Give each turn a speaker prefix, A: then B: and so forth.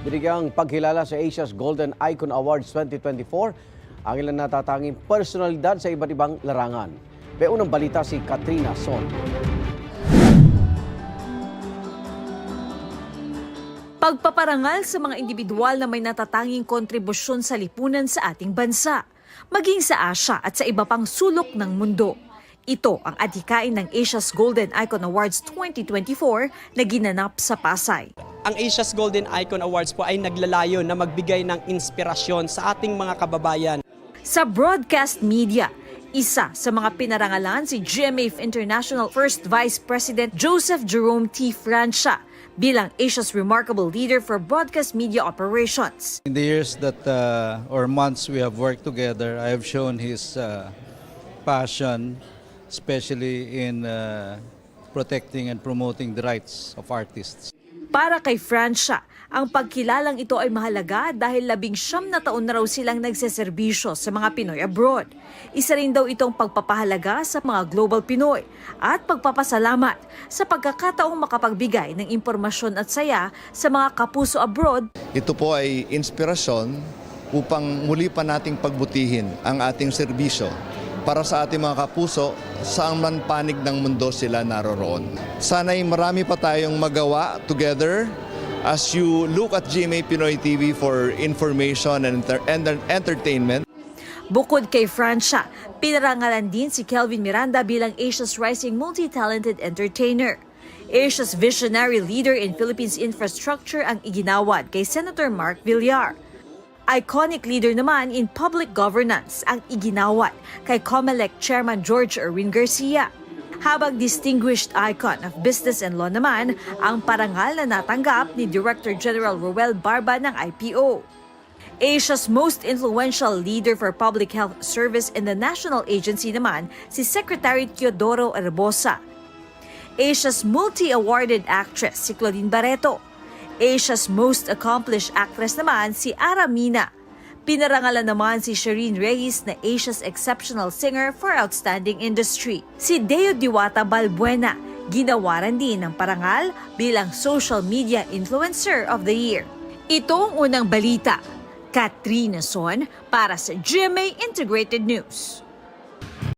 A: Binigyang pagkilala sa Asia's Golden Icon Awards 2024 ang ilang natatanging personalidad sa iba't ibang larangan. May unang balita si Katrina Son.
B: Pagpaparangal sa mga individual na may natatanging kontribusyon sa lipunan sa ating bansa, maging sa Asia at sa iba pang sulok ng mundo. Ito ang adhikain ng Asia's Golden Icon Awards 2024 na ginanap sa Pasay.
C: Ang Asia's Golden Icon Awards po ay naglalayo na magbigay ng inspirasyon sa ating mga kababayan.
B: Sa broadcast media, isa sa mga pinarangalan si GMA International First Vice President Joseph Jerome T. Francia bilang Asia's Remarkable Leader for Broadcast Media Operations.
D: In the years that or months we have worked together, I have shown his passion, especially in protecting and promoting the rights of artists.
B: Para kay Francia, ang pagkilalang ito ay mahalaga dahil 19 na taon na raw silang nagseserbisyo sa mga Pinoy abroad. Isa rin daw itong pagpapahalaga sa mga global Pinoy at pagpapasalamat sa pagkakataong makapagbigay ng impormasyon at saya sa mga kapuso abroad.
E: Ito po ay inspirasyon upang muli pa nating pagbutihin ang ating serbisyo para sa ating mga kapuso saan man panig ng mundo sila naroroon. Sana'y marami pa tayong magawa together as you look at GMA Pinoy TV for information and entertainment.
B: Bukod kay Francia, pinarangalan din si Kelvin Miranda bilang Asia's Rising Multi-Talented Entertainer. Asia's Visionary Leader in Philippines Infrastructure ang iginawad kay Senator Mark Villar. Iconic leader naman in public governance ang iginawad kay COMELEC Chairman George Erwin Garcia. Habang distinguished icon of business and law naman ang parangal na natanggap ni Director General Roel Barba ng IPO. Asia's most influential leader for public health service in the national agency naman si Secretary Teodoro Arbosa. Asia's multi-awarded actress si Claudine Barreto. Asia's most accomplished actress naman si Ara Mina. Pinarangalan naman si Shireen Reyes na Asia's Exceptional Singer for Outstanding Industry. Si Deo Diwata Balbuena, ginawaran din ng parangal bilang Social Media Influencer of the Year. Ito ang unang balita. Katrina Son para sa GMA Integrated News.